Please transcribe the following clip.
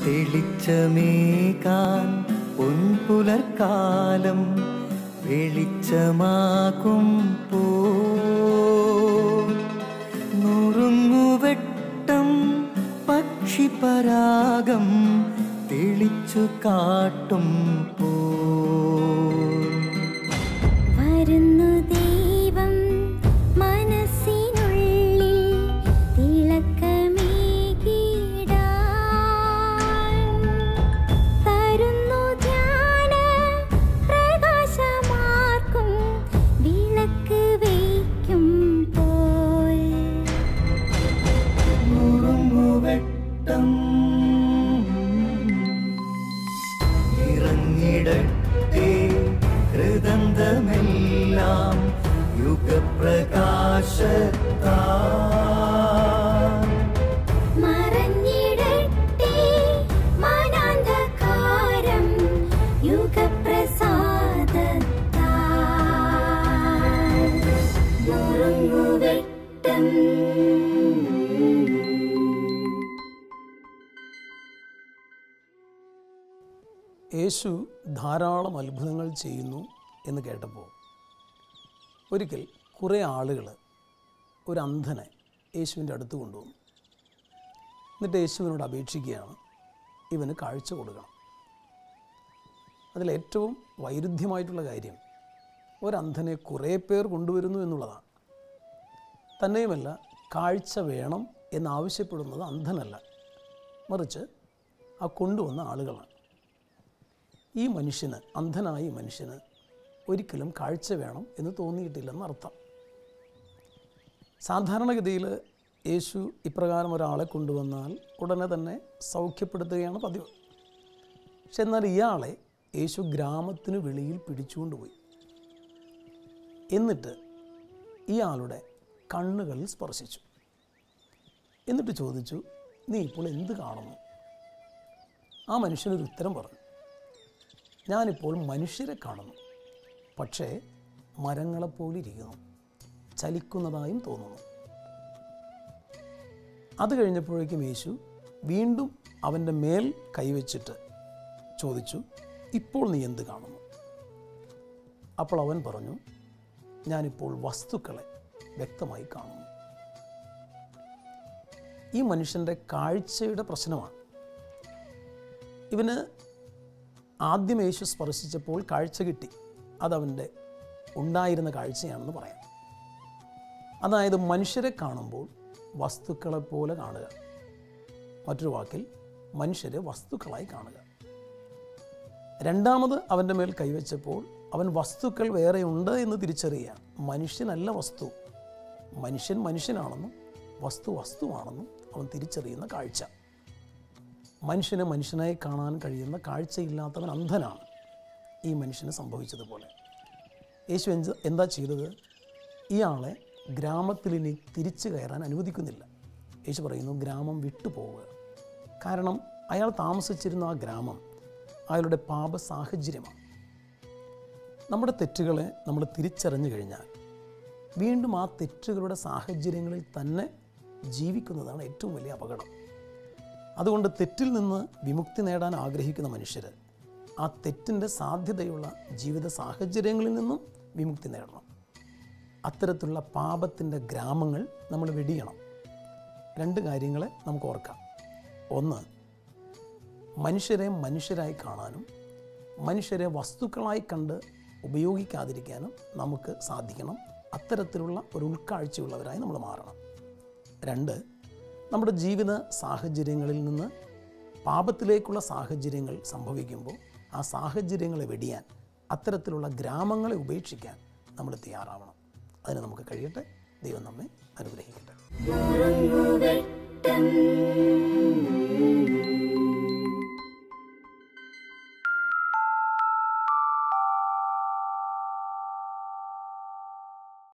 തെളിച്ചമേകാൻ പൊൻപുലർക്കാലം വെളിച്ചമാകുമ്പോ നുറുങ്ങുവെട്ടം പക്ഷിപരാഗം തെളിച്ചു കാട്ടുമ്പോ വരുന്നു ദൈവം മനസ്സിനുള്ളിൽ തിളക്കമേകിടാൻ തരുന്നു ധ്യാന പ്രകാശമാർക്കും വിളക്ക് വയ്ക്കുമ്പോൾ നുറുങ്ങുവെട്ടം ഇറങ്ങിടട്ടെ ഹൃദന്തമെല്ലാം യുഗപ്രകാശത്താൽ മറഞ്ഞിടട്ടെ മനാന്ധകാരം യുഗപ്രസാദത്താൽ നുറുങ്ങുവെട്ടം. യേശു ധാരാളം അത്ഭുതങ്ങൾ ചെയ്യുന്നു എന്ന് കേട്ടപ്പോൾ ഒരിക്കൽ കുറേ ആളുകൾ ഒരു അന്ധനെ യേശുവിൻ്റെ അടുത്ത് കൊണ്ടുവന്നു. എന്നിട്ട് യേശുവിനോട് അപേക്ഷിക്കുകയാണ് ഇവന് കാഴ്ച കൊടുക്കണം. അതിലേറ്റവും വൈരുദ്ധ്യമായിട്ടുള്ള കാര്യം ഒരന്ധനെ കുറേ പേർ കൊണ്ടുവരുന്നു എന്നുള്ളതാണ്. തന്നെയുമല്ല, കാഴ്ച വേണം എന്നാവശ്യപ്പെടുന്നത് അന്ധനല്ല, മറിച്ച് ആ കൊണ്ടുവന്ന ആളുകളാണ്. ഈ മനുഷ്യന്, അന്ധനായ ഈ മനുഷ്യന് ഒരിക്കലും കാഴ്ച വേണം എന്ന് തോന്നിയിട്ടില്ലെന്നർത്ഥം. സാധാരണഗതിയിൽ യേശു ഇപ്രകാരം ഒരാളെ കൊണ്ടുവന്നാൽ ഉടനെ തന്നെ സൗഖ്യപ്പെടുത്തുകയാണ് പതിവ്. പക്ഷെ എന്നാൽ ഇയാളെ യേശു ഗ്രാമത്തിന് വെളിയിൽ പിടിച്ചുകൊണ്ടുപോയി. എന്നിട്ട് ഇയാളുടെ കണ്ണുകളിൽ സ്പർശിച്ചു. എന്നിട്ട് ചോദിച്ചു, നീ ഇപ്പോൾ എന്ത് കാണുന്നു? ആ മനുഷ്യനൊരു ഉത്തരം പറഞ്ഞു, ഞാനിപ്പോൾ മനുഷ്യരെ കാണുന്നു, പക്ഷേ മരങ്ങളെപ്പോലിരിക്കുന്നു, ചലിക്കുന്നതായും തോന്നുന്നു. അത് കഴിഞ്ഞപ്പോഴേക്കും യേശു വീണ്ടും അവൻ്റെ മേൽ കൈവച്ചിട്ട് ചോദിച്ചു, ഇപ്പോൾ നീ എന്ത് കാണുന്നു? അപ്പോൾ അവൻ പറഞ്ഞു, ഞാനിപ്പോൾ വസ്തുക്കളെ വ്യക്തമായി കാണുന്നു. ഈ മനുഷ്യൻ്റെ കാഴ്ചയുടെ പ്രശ്നമാണ്. ഇവന് ആദ്യം യേശു സ്പർശിച്ചപ്പോൾ കാഴ്ച കിട്ടി. അതവൻ്റെ ഉണ്ടായിരുന്ന കാഴ്ചയാണെന്ന് പറയാം. അതായത് മനുഷ്യരെ കാണുമ്പോൾ വസ്തുക്കളെപ്പോലെ കാണുക. മറ്റൊരു വാക്കിൽ, മനുഷ്യരെ വസ്തുക്കളായി കാണുക. രണ്ടാമത് അവൻ്റെ മേൽ കൈവച്ചപ്പോൾ അവൻ വസ്തുക്കൾ വേറെയുണ്ട് എന്ന് തിരിച്ചറിയുക. മനുഷ്യനല്ല വസ്തു, മനുഷ്യൻ മനുഷ്യനാണെന്നും വസ്തു വസ്തുവാണെന്നും അവൻ തിരിച്ചറിയുന്ന കാഴ്ച. മനുഷ്യനെ മനുഷ്യനായി കാണാൻ കഴിയുന്ന കാഴ്ചയില്ലാത്തവൻ അന്ധനാണ്. ഈ മനുഷ്യന് സംഭവിച്ചതുപോലെ യേശു എന്താ ചെയ്തത്? ഇയാളെ ഗ്രാമത്തിലിനി തിരിച്ചു കയറാൻ അനുവദിക്കുന്നില്ല. യേശു പറയുന്നു, ഗ്രാമം വിട്ടുപോവുക. കാരണം അയാൾ താമസിച്ചിരുന്ന ആ ഗ്രാമം അയാളുടെ പാപ സാഹചര്യമാണ്. നമ്മുടെ തെറ്റുകളെ നമ്മൾ തിരിച്ചറിഞ്ഞു കഴിഞ്ഞാൽ വീണ്ടും ആ തെറ്റുകളുടെ സാഹചര്യങ്ങളിൽ തന്നെ ജീവിക്കുന്നതാണ് ഏറ്റവും വലിയ അപകടം. അതുകൊണ്ട് തെറ്റിൽ നിന്ന് വിമുക്തി നേടാൻ ആഗ്രഹിക്കുന്ന മനുഷ്യർ ആ തെറ്റിൻ്റെ സാധ്യതയുള്ള ജീവിത സാഹചര്യങ്ങളിൽ നിന്നും വിമുക്തി നേടണം. അത്തരത്തിലുള്ള പാപത്തിൻ്റെ ഗ്രാമങ്ങൾ നമ്മൾ വെടിയണം. രണ്ട് കാര്യങ്ങളെ നമുക്ക് ഓർക്കാം. ഒന്ന്, മനുഷ്യരെ മനുഷ്യരായി കാണാനും മനുഷ്യരെ വസ്തുക്കളായി കണ്ട് ഉപയോഗിക്കാതിരിക്കാനും നമുക്ക് സാധിക്കണം. അത്തരത്തിലുള്ള ഒരു ഉൾക്കാഴ്ചയുള്ളവരായി നമ്മൾ മാറണം. രണ്ട്, നമ്മുടെ ജീവിത സാഹചര്യങ്ങളിൽ നിന്ന് പാപത്തിലേക്കുള്ള സാഹചര്യങ്ങൾ സംഭവിക്കുമ്പോൾ ആ സാഹചര്യങ്ങളെ വെടിയാൻ, അത്തരത്തിലുള്ള ഗ്രാമങ്ങളെ ഉപേക്ഷിക്കാൻ നമ്മൾ തയ്യാറാവണം. അതിന് നമുക്ക് കഴിയട്ടെ. ദൈവം നമ്മെ അനുഗ്രഹിക്കട്ടെ.